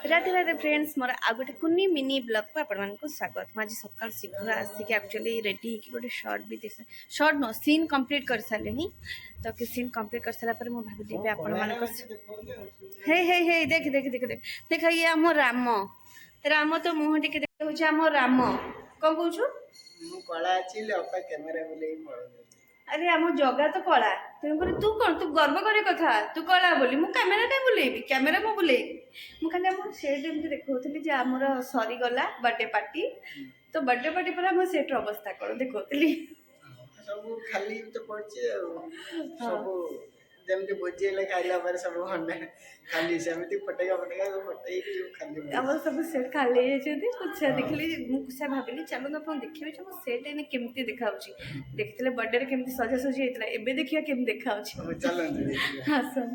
Radhe Radhe friends मोर आ गोटे कुनी mini blog को आपण को स्वागत। मुझे सकाल शीघ्र आसिक एक्चुअली रेडी होकर गोटे शर्ट भी शर्ट नो सीन कंप्लीट कर सारे तो कि सीन कंप्लीट कर सारा पर भाभी आपण मान हे हे हे देख देख देख देख देख ये आम राम राम तो मुह टिके देखा आम राम कौन कह अरे आम जगह तो कला तेणुक तू कौन तू गर्व करे कथा तू कला बोली मु कैमेरा कहीं बुलेबी कैमेरा मु बुलेबी मु खाली आम सेट एमती देखी जे आमर सरीगला बर्थडे पार्टी तो बर्थडे पार्टी पर आम सेट्र अवस्था कौन देखी सब खाली तो पड़ছে सब जेमती भोजी हेले खाइला पर सब हंडा खाली सेमती फटेगा फटेगा सब फटेई कि खाली आम सब सेट खाली जाइछथि कुछ देखली मु कुछ भाबिली चलो अपन देखिबे जे सेट एने केमती देखाउची देखितले बर्थडे रे केमती सजा सजी हेतला एबे देखिया केम देखाउची चलो हां सर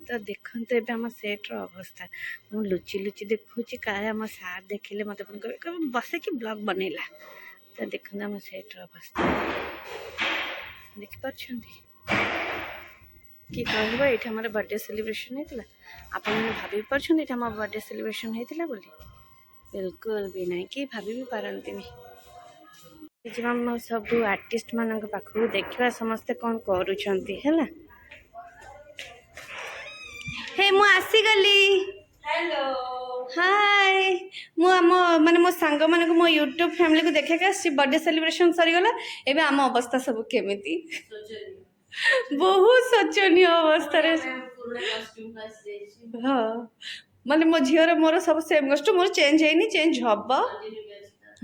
तो देखते एबे आम सेट्र अवस्था मु लुचि लुचि देखुची काहे आम सार देखिले मते फोन करे बसे कि ब्लॉग बनेला तो देखते आम सेट्र अवस्था देखि परछंती कि कहबो एठा हमर बर्थडे सेलिब्रेशन हेतला आपण माने भाबी परछन एठा हमर बर्थडे सेलिब्रेशन हेतला बोली बिल्कुल भी नहीं कि भाबी भी पारंतिनी जे हम सब आर्टिस्ट मानक पाखु देखिबा समस्त कोन करूछंती हैला हे मु आसी गली हेलो हाय मु आम माने मो सांग मानक मो यूट्यूब फैमिली को देखे के बर्थडे सेलिब्रेशन सरी गला एबे आम अवस्था सब केमिति बहुत शोचनीय अवस्था हाँ माने मो झीर मोर सब सेम कस्ट मोर चेंज है चेंज हम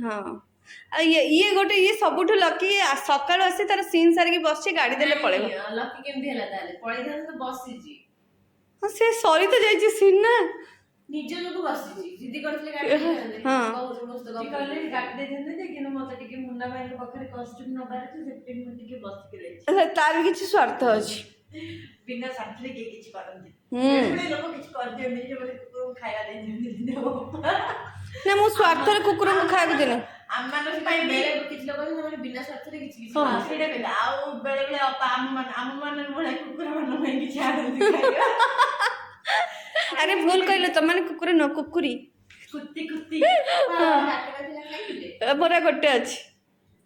हाँ ये गोटे ये सबुठ लकी सकाल आसी तार सीन सारिकी बस गाड़ी देले पड़े हाँ से सरी तो जाइए सीन ना निज लोग बसी जिद्दी करथले गाड़ी हां कहले गाड़ी दे देने जे किनो मते टिके मुन्ना भाई के बखरे कॉस्ट्यूम न बारे तो सेफ्टी में टिके बस के रही तार किछि स्वार्थ अछि बिना साथले के किछि करन एबे लोग किछि कर दियो नै जे बोले कुकुर खाया दे दिन ना मु स्वार्थ रे कुकुर को खाया के देने हम मानस पाई बेले किछि लोग माने बिना स्वार्थ रे किछि किछि सेडे बेले आ बेले बेले हम मान बोले कुकुर मन में किछि आदत अरे भूल कहलो तुम मैंने कुकुर न कुकुरी कुत्ती कुत्ती मोरा गोटे अछि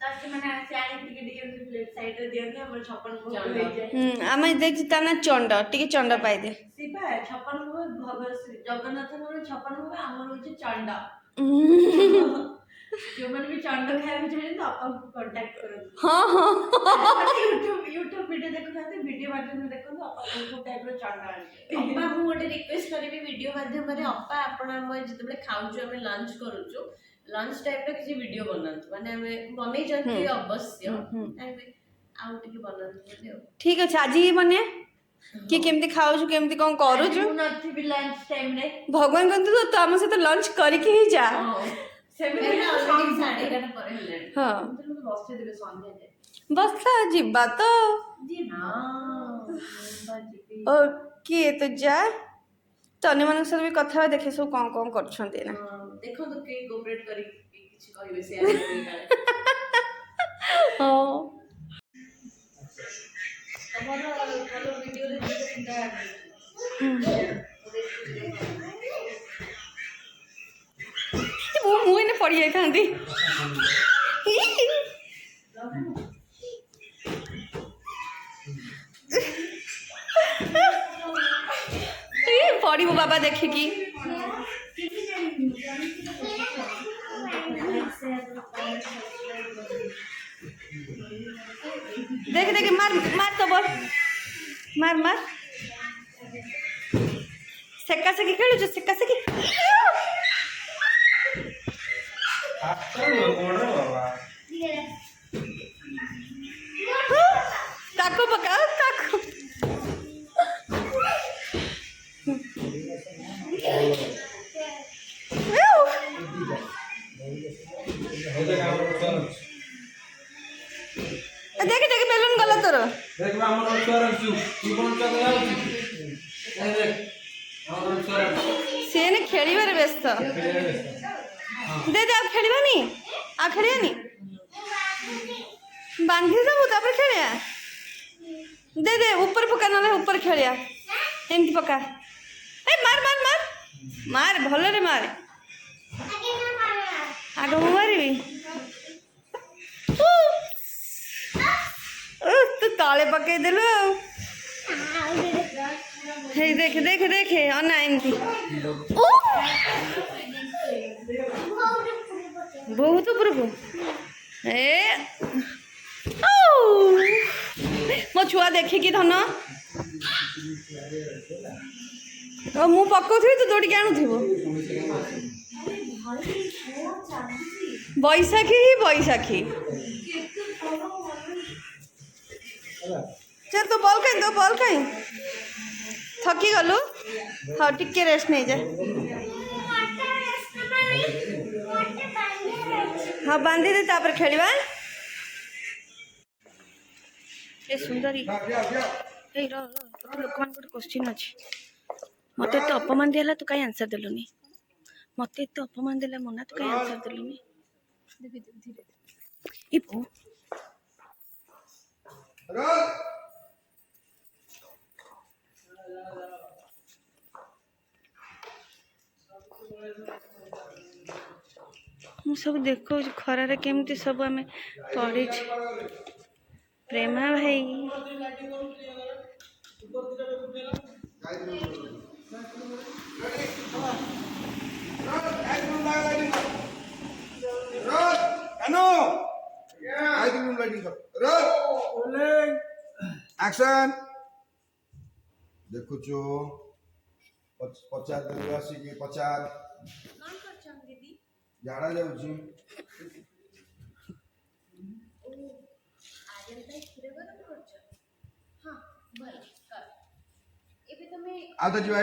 ताकि माने आसी टिके टिके प्लेट साइड रे दियन हमर 56 भोग हो जाय आमे देखि तना चंड टिके चंड पाई दे सिपा 56 भोग भगवत जगन्नाथ मोर 56 भोग हमर होचे चंड जो मन भी चंड खाए भी चाहिए तो आपको कांटेक्ट करो हां हां यूट्यूब वीडियो देखो ना वीडियो माध्यम में देखो तो आपको टाइप रो चंड आने अप्पा मु गोटे रिक्वेस्ट करबी वीडियो माध्यम रे अप्पा आपण हम जतबे खाउछु हमें लंच करूछु लंच टाइप रो किसी वीडियो बनांतु माने हमें बनै जंती अवश्य हमें आउ टिके बनांतु ठीक अछि आज ही बने कि केमती खाउछु केमती कोन करूछु नथि भी लंच टाइम रे भगवान कहंतु तो हम से तो लंच करी के ही जा हाँ बस जीवा तो ओके तो जा तो अन्य मान सहित भी कथा देखे सब कौन कौन करछंती ना देखो तो के कोऑपरेट करी किछि कहबे शेयर हां तमरो वीडियो रे चिंता वो मुँह ने पड़ी जाता पड़ी वो बाबा देखे कि देख देख मार मार तो बोल मार मार सेका सेकी खेलु जो सेका सेकी ताको पका ताको देख देख बेलून गला तोर देख हमर छुआ रखछु तू कोन छुआ गला देख हमर छुआ रख से ने खेलिबार व्यस्त दे दे आप खेलिबानी आ खेलियानी बांधी दबो तापर खेलिया दे दे ऊपर पका ना ऊपर खेलिया एमती पका ए मार मार मार मार भलरे मार आग मु मारिबी तू तले पकई देलु हे देख देख देख अना एमती बहुत उपरकू ए मो छुआ देखिकी धन मु पकाउथि तू दौड़ी आणुथिबो बैशाखी ही बैशाखी चल तू बॉल कहीं दो बॉल कहीं थकी गलु हाँ टिके रेस्ट नहीं जा हाँ बांधी दे तापर खेलिबा ए सुंदरी ए रो लोक मान गोटे क्वेश्चन अछि मते तो अपमान दिला तू काई आंसर देलुनी मते तो अपमान दिला मना तू काई आंसर देलुनी धीरे धीरे ई बो मु सब देखो खरारे केमती सब आम पढ़ी प्रेमा भाई एक्शन देखुचो पचार आसिक पचार झाड़ा जाऊँ आ तो जीवा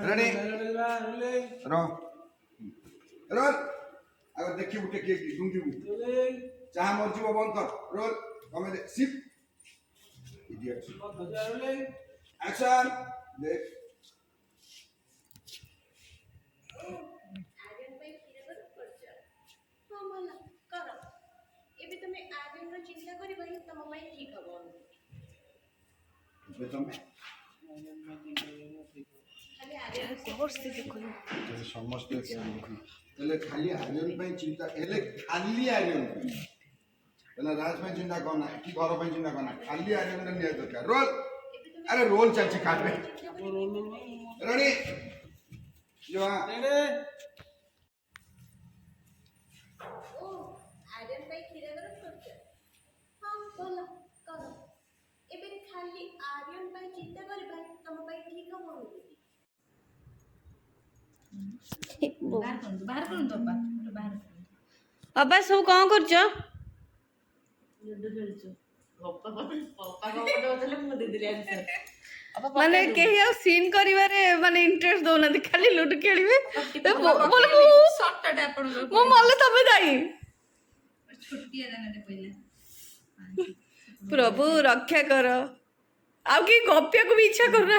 रेडी रो रोल अगर देखिए बुटे के डुंगी चाह मर्जी बंद कर रोल कमे दे सिप इडियट एक्शन देख चिंता करी तुम ठीक हम समस्त खाली आर्यन चिंता खाली आर्यन राज चिंता करना कि घर चिंता करना खाली आर्यन निया दरकार रोल अरे रोल चलची काट रेडी जो अब्बा सब कौन कर माने केही आ सीन करिवारे माने इंटरेस्ट दोना खाली लूडो खेलिबे बोल मो मल्ले तबे जाई प्रभु रक्षा कर आउ की गप्या को भी इच्छा करना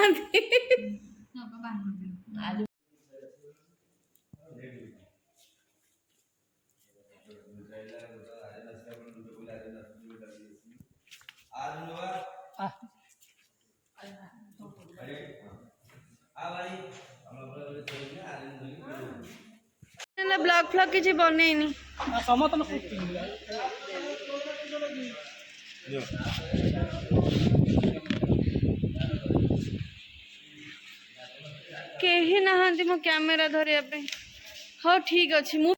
ब्लॉग फ्लॉग किसी बनैनी केही नहांती मो कैमेरा धरिया पे हाँ ठीक अच्छे।